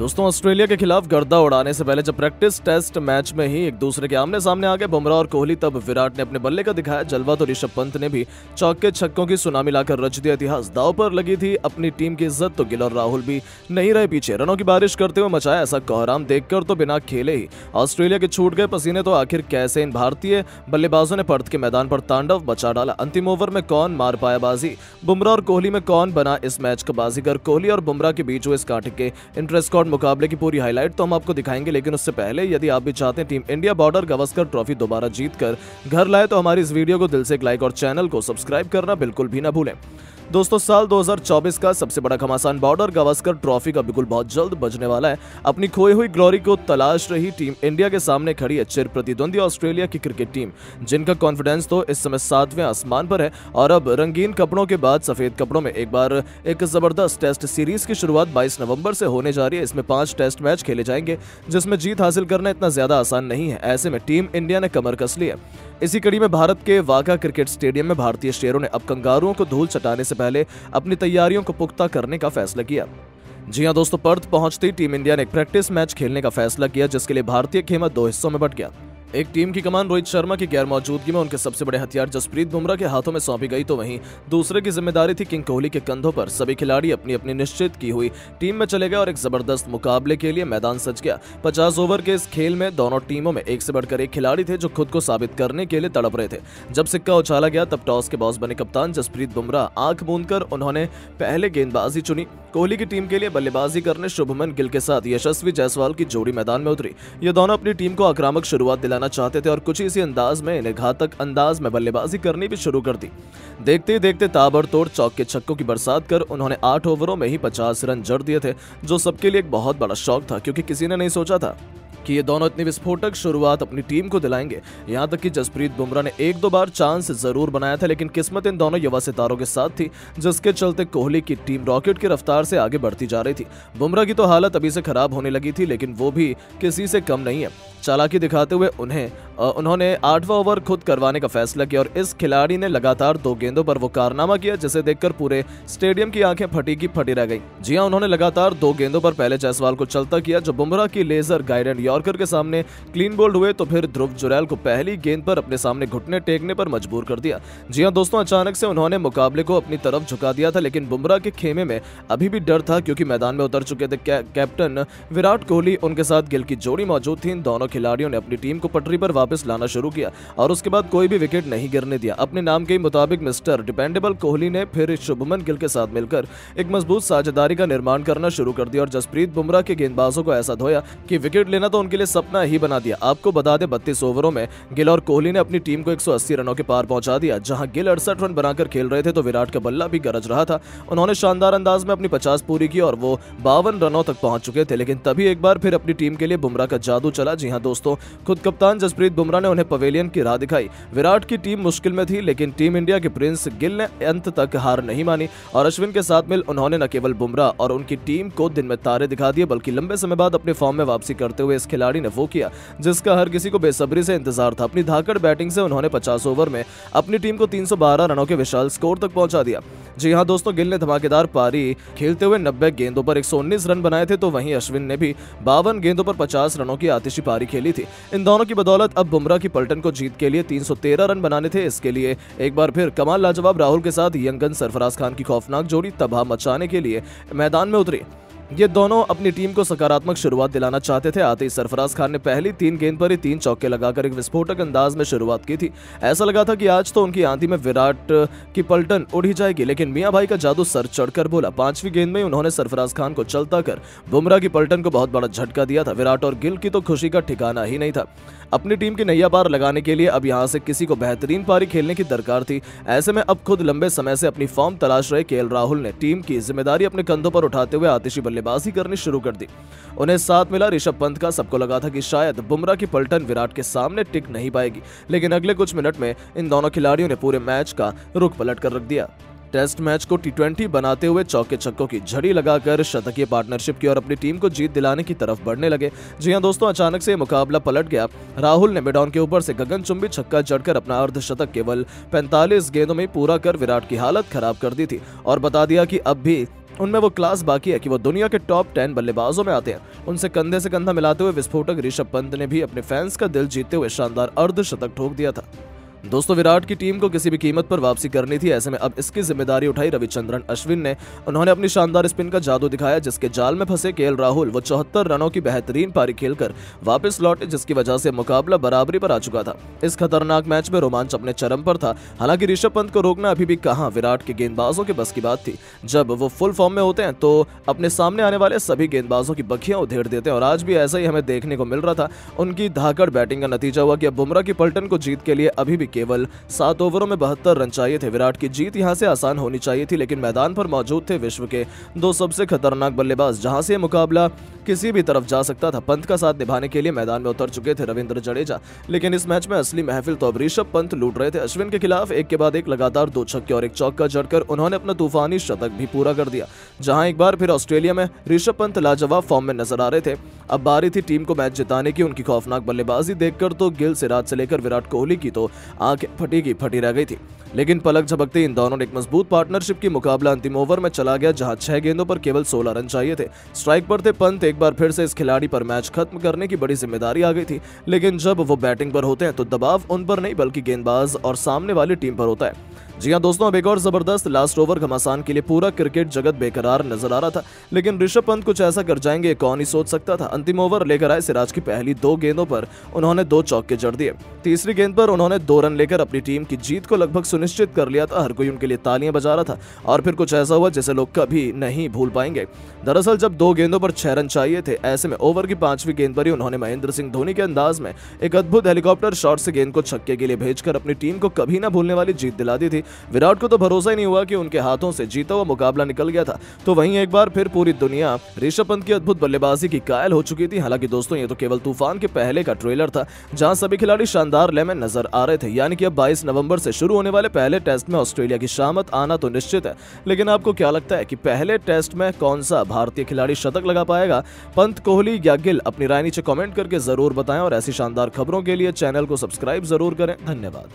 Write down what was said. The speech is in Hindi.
दोस्तों ऑस्ट्रेलिया के खिलाफ गर्दा उड़ाने से पहले जब प्रैक्टिस टेस्ट मैच में ही एक दूसरे के आमने सामने आ गए बुमराह और कोहली, तब विराट ने अपने बल्ले का दिखाया जलवा तो ऋषभ पंत ने भी चौके छक्कों की सुनामी लाकर रच दिया इतिहास। दांव पर लगी थी अपनी टीम की इज्जत तो गिल और राहुल भी नहीं रहे पीछे। रनों की बारिश करते हुए मचाया ऐसा कोहराम, देखकर तो बिना खेले ही ऑस्ट्रेलिया के छूट गए पसीने। तो आखिर कैसे इन भारतीय बल्लेबाजों ने पर्थ के मैदान पर तांडव मचा डाला। अंतिम ओवर में कौन मार पाया बाजी, बुमराह और कोहली में कौन बना इस मैच का बाजीगर। कोहली और बुमराह के बीच हुए इस कांटे के इंटर मुकाबले की पूरी हाईलाइट तो हम आपको दिखाएंगे, लेकिन उससे पहले यदि आप भी चाहते हैं team India border Gavaskar trophy दोबारा जीतकर घर लाए तो हमारी इस वीडियो को दिल से एक लाइक और चैनल को सब्सक्राइब करना बिल्कुल भी ना भूलें। दोस्तों साल 2024 का सबसे बड़ा घमासान बॉर्डर गावस्कर ट्रॉफी का बिल्कुल बहुत जल्द बजने वाला है। अपनी खोई हुई ग्लोरी को तलाश रही टीम इंडिया के सामने खड़ी है चिर प्रतिद्वंदी ऑस्ट्रेलिया की क्रिकेट टीम, जिनका कॉन्फिडेंस तो इस समय 7वें आसमान पर है। और अब रंगीन कपड़ों के बाद सफेद कपड़ों में एक बार एक जबरदस्त टेस्ट सीरीज की शुरुआत 22 नवंबर से होने जा रही है। इसमें 5 टेस्ट मैच खेले जाएंगे, जिसमें जीत हासिल करना इतना ज्यादा आसान नहीं है। ऐसे में टीम इंडिया ने कमर कस ली है। इसी कड़ी में भारत के वाघा क्रिकेट स्टेडियम में भारतीय शेरों ने अब कंगारुओं को धूल चटाने से पहले अपनी तैयारियों को पुख्ता करने का फैसला किया। जी हां दोस्तों, पर्थ पहुंचते ही टीम इंडिया ने एक प्रैक्टिस मैच खेलने का फैसला किया, जिसके लिए भारतीय खेमा 2 हिस्सों में बट गया। एक टीम की कमान रोहित शर्मा की गैर मौजूदगी में उनके सबसे बड़े हथियार जसप्रीत बुमराह के हाथों में सौंपी गई, तो वहीं दूसरे की जिम्मेदारी थी किंग कोहली के कंधों पर। सभी खिलाड़ी अपनी अपनी निश्चित की हुई टीम में चले गए और एक जबरदस्त मुकाबले के लिए मैदान सज गया। 50 ओवर के इस खेल में दोनों टीमों में एक से बढ़कर एक खिलाड़ी थे जो खुद को साबित करने के लिए तड़प रहे थे। जब सिक्का उछाला गया तब टॉस के बॉस बने कप्तान जसप्रीत बुमराह। आंख मूंदकर उन्होंने पहले गेंदबाजी चुनी। कोहली की टीम के लिए बल्लेबाजी करने शुभमन गिल के साथ यशस्वी जायसवाल की जोड़ी मैदान में उतरी। ये दोनों अपनी टीम को आक्रामक शुरुआत दिलाना चाहते थे और कुछ इसी अंदाज में इन्हें घातक अंदाज में बल्लेबाजी करनी भी शुरू कर दी। देखते ही देखते ताबड़तोड़ चौके छक्कों की बरसात कर उन्होंने 8 ओवरों में ही 50 रन जड़ दिए थे, जो सबके लिए एक बहुत बड़ा शौक था, क्योंकि किसी ने नहीं सोचा था कि ये दोनों इतनी विस्फोटक शुरुआत अपनी टीम को दिलाएंगे। यहां तक कि जसप्रीत बुमराह ने 1-2 बार चांस जरूर बनाया था, लेकिन किस्मत इन दोनों युवा सितारों के साथ थी, जिसके चलते कोहली की टीम रॉकेट की रफ्तार से आगे बढ़ती जा रही थी। बुमराह की तो हालत अभी से खराब होने लगी थी, लेकिन वो भी किसी से कम नहीं है। चालाकी दिखाते हुए उन्होंने 8वां ओवर खुद करवाने का फैसला किया और इस खिलाड़ी ने लगातार 2 गेंदों पर वो कारनामा किया जिसे देखकर पूरे स्टेडियम की आंखें फटी की फटी रह गई। जी हां, उन्होंने लगातार 2 गेंदों पर पहले जायसवाल को चलता किया, जो बुमराह की लेजर गाइडेड यॉर्कर के सामने क्लीन बोल्ड हुए, तो फिर ध्रुव जुरैल को पहली गेंद पर अपने सामने घुटने टेकने पर मजबूर कर दिया। जी हां दोस्तों, अचानक से उन्होंने मुकाबले को अपनी तरफ झुका दिया था, लेकिन बुमराह के खेमे में अभी भी डर था, क्योंकि मैदान में उतर चुके थे कैप्टन विराट कोहली, उनके साथ गिल की जोड़ी मौजूद थी। इन दोनों खिलाड़ियों ने अपनी टीम को पटरी पर वापस लाना शुरू किया और उसके बाद कोई भी विकेट नहीं गिरने दिया। अपने नाम के मुताबिक मिस्टर डिपेंडेबल कोहली ने फिर शुभमन गिल के साथ मिलकर एक मजबूत साझेदारी का निर्माण करना शुरू कर दिया और जसप्रीत बुमराह के गेंदबाजों को ऐसा धोया कि विकेट लेना तो उनके लिए सपना ही बना दिया। आपको बता दें 32 ओवरों में गिल और कोहली ने अपनी टीम को 180 रनों के पार पहुंचा दिया। जहां गिल 68 रन बनाकर खेल रहे थे तो विराट का बल्ला भी गरज रहा था। उन्होंने शानदार अंदाज में अपनी 50 पूरी की और वो 52 रनों तक पहुंच चुके थे, लेकिन तभी एक बार फिर अपनी टीम के लिए बुमराह का जादू चला। जी हां दोस्तों, खुद कप्तान जसप्रीत बुमराह ने उन्हें पवेलियन की राह दिखाई। विराट की टीम मुश्किल में थी, लेकिन टीम इंडिया के प्रिंस गिल ने अंत तक हार नहीं मानी और अश्विन के साथ मिल उन्होंने न केवल बुमराह और उनकी टीम को दिन में तारे दिखा दिए, बल्कि लंबे समय बाद अपने फॉर्म में वापसी करते हुए इस खिलाड़ी ने वो किया जिसका हर किसी को बेसब्री से इंतजार था। अपनी धाकड़ बैटिंग से उन्होंने 50 ओवर में अपनी टीम को 312 रनों के विशाल स्कोर तक पहुंचा दिया। जी हां दोस्तों, गिल ने धमाकेदार पारी खेलते हुए 90 गेंदों पर 119 रन बनाए थे, तो वहीं अश्विन ने भी 52 गेंदों पर 50 रनों की आतिशी पारी खेली थी। इन दोनों की बदौलत अब बुमराह की पलटन को जीत के लिए 313 रन बनाने थे। इसके लिए एक बार फिर कमाल लाजवाब राहुल के साथ यंगन सरफराज खान की खौफनाक जोड़ी तबाह मचाने के लिए मैदान में उतरी। ये दोनों अपनी टीम को सकारात्मक शुरुआत दिलाना चाहते थे। आते ही सरफराज खान ने पहली 3 गेंद पर ही 3 चौके लगाकर एक विस्फोटक अंदाज में शुरुआत की थी। ऐसा लगा था कि आज तो उनकी आंधी में विराट की पलटन उड़ ही जाएगी, लेकिन मियां भाई का जादू सर चढ़कर बोला। 5वीं गेंद में उन्होंने सरफराज खान को चलता कर बुमराह की पलटन को बहुत बड़ा झटका दिया था। विराट और गिल की तो खुशी का ठिकाना ही नहीं था। अपनी टीम की नैया पार लगाने के लिए अब यहां से किसी को बेहतरीन पारी खेलने की दरकार थी। ऐसे में अब खुद लंबे समय से अपनी फॉर्म तलाश रहे केएल राहुल ने टीम की जिम्मेदारी अपने कंधों पर उठाते हुए आतिशी बल्लेबाजी करनी शुरू कर दी। उन्हें साथ मिला ऋषभ पंत का। सबको लगा था कि शायद बुमराह की पलटन विराट के सामने टिक नहीं पाएगी, लेकिन अगले कुछ मिनट में इन दोनों खिलाड़ियों ने पूरे मैच का रुख पलट कर रख दिया। टेस्ट मैच को T20 बनाते हुए चौके छक्कों की झड़ी लगाकर शतकीय पार्टनरशिप की और अपनी टीम को जीत दिलाने की तरफ बढ़ने लगे। जी हां दोस्तों, अचानक से मुकाबला पलट गया। राहुल ने मिड ऑन के ऊपर से गगनचुंबी छक्का जड़कर अपना अर्धशतक केवल 45 गेंदों में पूरा कर विराट की हालत खराब कर दी थी और बता दिया कि अब भी उनमें वो क्लास बाकी है कि वो दुनिया के टॉप 10 बल्लेबाजों में आते हैं। उनसे कंधे से कंधा मिलाते हुए विस्फोटक ऋषभ पंत ने भी अपने फैंस का दिल जीतते हुए शानदार अर्धशतक ठोक दिया था। दोस्तों, विराट की टीम को किसी भी कीमत पर वापसी करनी थी। ऐसे में अब इसकी जिम्मेदारी उठाई रविचंद्रन अश्विन ने। उन्होंने अपनी शानदार स्पिन का जादू दिखाया, जिसके जाल में फंसे केएल राहुल वो 74 रनों की बेहतरीन पारी खेलकर वापस लौटे, जिसकी वजह से मुकाबला बराबरी पर आ चुका था। इस खतरनाक मैच में रोमांच अपने चरम पर था। हालांकि ऋषभ पंत को रोकना अभी भी कहां विराट के गेंदबाजों के बस की बात थी। जब वो फुल फॉर्म में होते हैं तो अपने सामने आने वाले सभी गेंदबाजों की बखियां उधेड़ देते हैं, और आज भी ऐसा ही हमें देखने को मिल रहा था। उनकी धाकड़ बैटिंग का नतीजा हुआ कि अब बुमराह की पलटन को जीत के लिए अभी भी केवल 7 ओवरों में 72 रन चाहिए थे। विराट की जीत यहां से आसान होनी चाहिए थी, लेकिन मैदान पर मौजूद थे विश्व के 2 सबसे खतरनाक बल्लेबाज, जहां से मुकाबला किसी भी तरफ जा सकता था। पंत का साथ निभाने के लिए मैदान में उतर चुके थे रविंद्र जडेजा, लेकिन इस मैच में असली महफिल तो अब ऋषभ पंत लूट रहे थे। अश्विन के खिलाफ एक के बाद एक लगातार 2 छक्के और 1 चौका जड़कर उन्होंने अपना तूफानी शतक भी पूरा कर दिया। जहां एक बार फिर ऑस्ट्रेलिया में ऋषभ पंत लाजवाब फॉर्म में नजर आ रहे थे। अब बारी थी टीम को मैच जिताने की। उनकी खौफनाक बल्लेबाजी देखकर तो गिल सिराज से लेकर विराट कोहली की तो आंखें फटी की फटी रह गई थी, लेकिन पलक झपकते इन दोनों ने एक मजबूत पार्टनरशिप की। मुकाबला अंतिम ओवर में चला गया, जहां 6 गेंदों पर केवल 16 रन चाहिए थे। स्ट्राइक पर थे पंत। एक बार फिर से इस खिलाड़ी पर मैच खत्म करने की बड़ी जिम्मेदारी आ गई थी, लेकिन जब वो बैटिंग पर होते हैं तो दबाव उन पर नहीं बल्कि गेंदबाज और सामने वाली टीम पर होता है। जी हां दोस्तों, अब एक और जबरदस्त लास्ट ओवर घमासान के लिए पूरा क्रिकेट जगत बेकरार नजर आ रहा था, लेकिन ऋषभ पंत कुछ ऐसा कर जाएंगे कौन ही सोच सकता था। अंतिम ओवर लेकर आए सिराज की पहली 2 गेंदों पर उन्होंने 2 चौके जड़ दिए। तीसरी गेंद पर उन्होंने 2 रन लेकर अपनी टीम की जीत को लगभग सुनिश्चित कर लिया था। हर कोई उनके लिए तालियां बजा रहा था, और फिर कुछ ऐसा हुआ जिसे लोग कभी नहीं भूल पाएंगे। दरअसल जब 2 गेंदों पर 6 रन चाहिए थे, ऐसे में ओवर की 5वीं गेंद पर ही उन्होंने महेंद्र सिंह धोनी के अंदाज में एक अद्भुत हेलीकॉप्टर शॉट से गेंद को छक्के के लिए भेजकर अपनी टीम को कभी ना भूलने वाली जीत दिला दी थी। विराट को तो भरोसा ही नहीं हुआ कि उनके हाथों से जीता हुआ मुकाबला निकल गया था। तो वहीं एक बार फिर पूरी दुनिया ऋषभ पंत की अद्भुत बल्लेबाजी की कायल हो चुकी थी। हालांकि दोस्तों, ये तो केवल तूफान के पहले का ट्रेलर था, जहां सभी खिलाड़ी शानदार लय में नजर आ रहे थे। यानी कि अब 22 नवंबर से शुरू होने वाले पहले टेस्ट में ऑस्ट्रेलिया की शामत आना तो निश्चित है, लेकिन आपको क्या लगता है कि पहले टेस्ट में कौन सा भारतीय खिलाड़ी शतक लगा पाएगा? पंत, कोहली या गिल? अपनी राय नीचे कमेंट करके जरूर बताएं, और ऐसी शानदार खबरों के लिए चैनल को सब्सक्राइब जरूर करें। धन्यवाद।